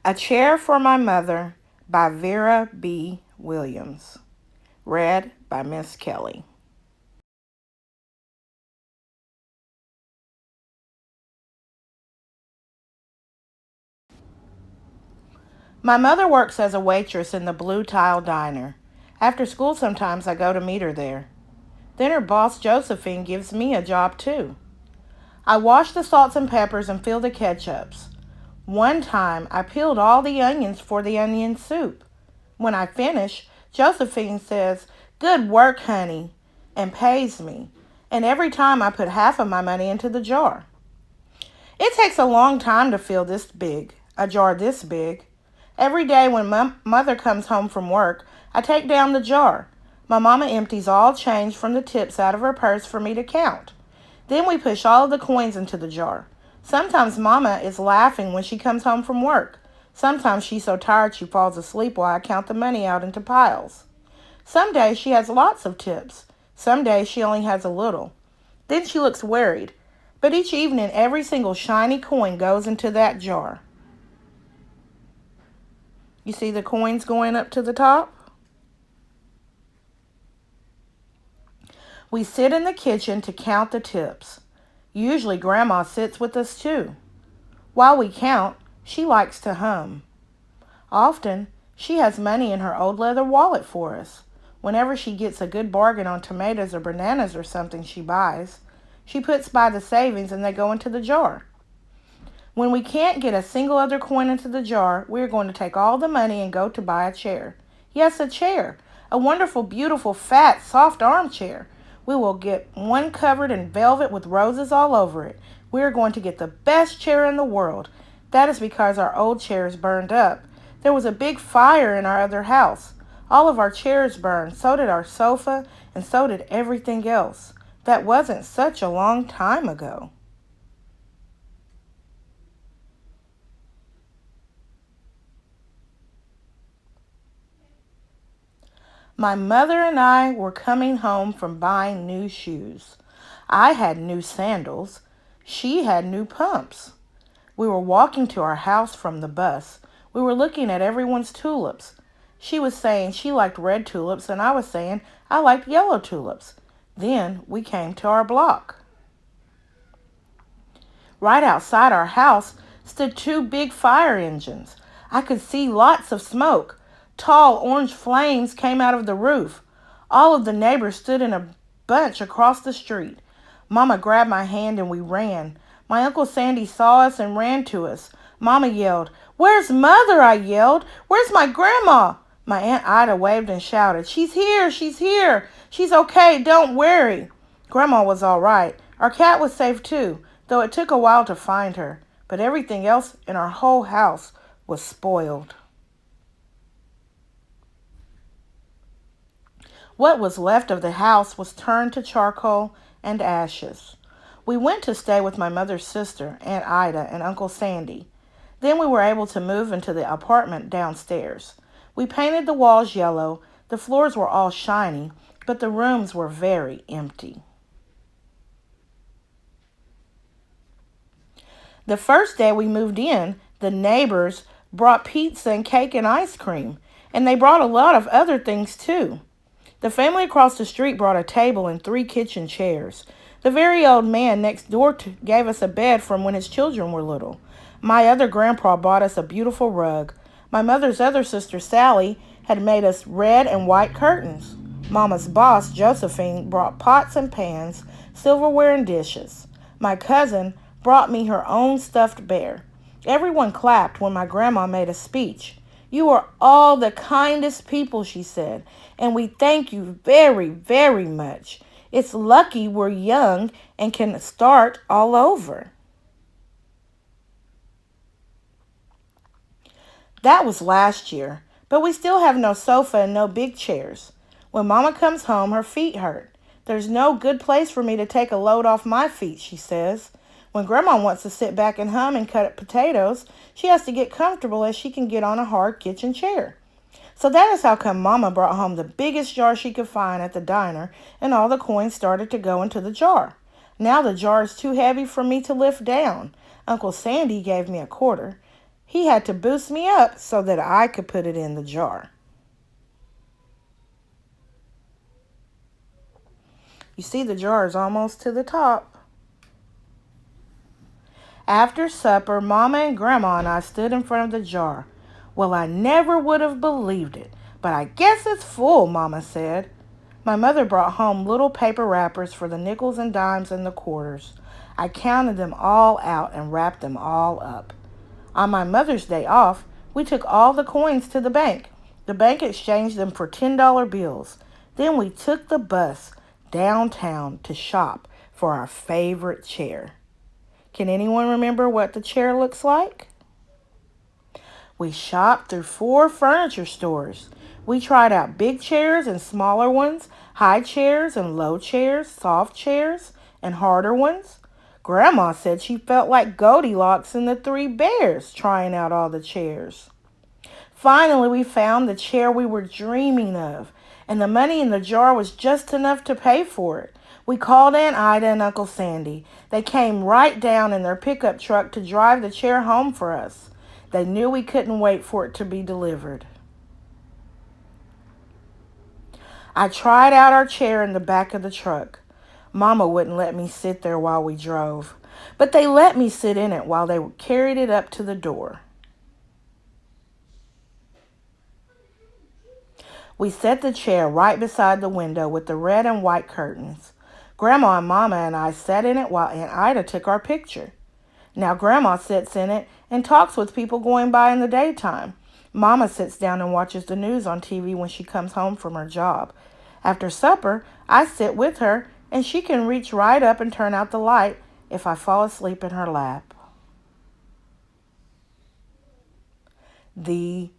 A Chair for My Mother by Vera B. Williams. Read by Miss Kelly. My mother works as a waitress in the Blue Tile Diner. After school sometimes I go to meet her there. Then her boss Josephine gives me a job too. I wash the salts and peppers and fill the ketchups. One time I peeled all the onions for the onion soup. When I finish, Josephine says, "Good work, honey," and pays me. And every time I put half of my money into the jar. It takes a long time to fill a jar this big. Every day when my mother comes home from work, I take down the jar. My mama empties all change from the tips out of her purse for me to count. Then we push all of the coins into the jar. Sometimes Mama is laughing when she comes home from work. Sometimes she's so tired she falls asleep while I count the money out into piles. Some days she has lots of tips. Some days she only has a little. Then she looks worried. But each evening, every single shiny coin goes into that jar. You see the coins going up to the top? We sit in the kitchen to count the tips. Usually Grandma sits with us too. While we count, she likes to hum. Often, she has money in her old leather wallet for us. Whenever she gets a good bargain on tomatoes or bananas or something she buys, she puts by the savings and they go into the jar. When we can't get a single other coin into the jar, we are going to take all the money and go to buy a chair. Yes, a chair. A wonderful, beautiful, fat, soft armchair. We will get one covered in velvet with roses all over it. We are going to get the best chair in the world. That is because our old chairs burned up. There was a big fire in our other house. All of our chairs burned. So did our sofa, and so did everything else. That wasn't such a long time ago. My mother and I were coming home from buying new shoes. I had new sandals. She had new pumps. We were walking to our house from the bus. We were looking at everyone's tulips. She was saying she liked red tulips, and I was saying I liked yellow tulips. Then we came to our block. Right outside our house stood two big fire engines. I could see lots of smoke. Tall orange flames came out of the roof. All of the neighbors stood in a bunch across the street. Mama grabbed my hand and we ran. My Uncle Sandy saw us and ran to us. Mama yelled, "Where's Mother?" I yelled. "Where's my grandma?" My Aunt Ida waved and shouted, "She's here, she's here. She's okay, don't worry." Grandma was all right. Our cat was safe too, though it took a while to find her. But everything else in our whole house was spoiled. What was left of the house was turned to charcoal and ashes. We went to stay with my mother's sister, Aunt Ida, and Uncle Sandy. Then we were able to move into the apartment downstairs. We painted the walls yellow. The floors were all shiny, but the rooms were very empty. The first day we moved in, the neighbors brought pizza and cake and ice cream, and they brought a lot of other things too. The family across the street brought a table and 3 kitchen chairs. The very old man next door gave us a bed from when his children were little. My other grandpa bought us a beautiful rug. My mother's other sister, Sally, had made us red and white curtains. Mama's boss, Josephine, brought pots and pans, silverware and dishes. My cousin brought me her own stuffed bear. Everyone clapped when my grandma made a speech. "You are all the kindest people," she said, "and we thank you very, very much. It's lucky we're young and can start all over." That was last year, but we still have no sofa and no big chairs. When Mama comes home, her feet hurt. "There's no good place for me to take a load off my feet," she says. When Grandma wants to sit back and hum and cut potatoes, she has to get comfortable as she can get on a hard kitchen chair. So that is how come Mama brought home the biggest jar she could find at the diner, and all the coins started to go into the jar. Now the jar is too heavy for me to lift down. Uncle Sandy gave me a quarter. He had to boost me up so that I could put it in the jar. You see, the jar is almost to the top. After supper, Mama and Grandma and I stood in front of the jar. Well, I never would have believed it, but I guess it's full, Mama said. My mother brought home little paper wrappers for the nickels and dimes and the quarters. I counted them all out and wrapped them all up. On my Mother's Day off, we took all the coins to the bank. The bank exchanged them for $10 bills. Then we took the bus downtown to shop for our favorite chair. Can anyone remember what the chair looks like? We shopped through 4 furniture stores. We tried out big chairs and smaller ones, high chairs and low chairs, soft chairs and harder ones. Grandma said she felt like Goldilocks and the 3 bears trying out all the chairs. Finally, we found the chair we were dreaming of, and the money in the jar was just enough to pay for it. We called Aunt Ida and Uncle Sandy. They came right down in their pickup truck to drive the chair home for us. They knew we couldn't wait for it to be delivered. I tried out our chair in the back of the truck. Mama wouldn't let me sit there while we drove, but they let me sit in it while they carried it up to the door. We set the chair right beside the window with the red and white curtains. Grandma and Mama and I sat in it while Aunt Ida took our picture. Now Grandma sits in it and talks with people going by in the daytime. Mama sits down and watches the news on TV when she comes home from her job. After supper, I sit with her and she can reach right up and turn out the light if I fall asleep in her lap. The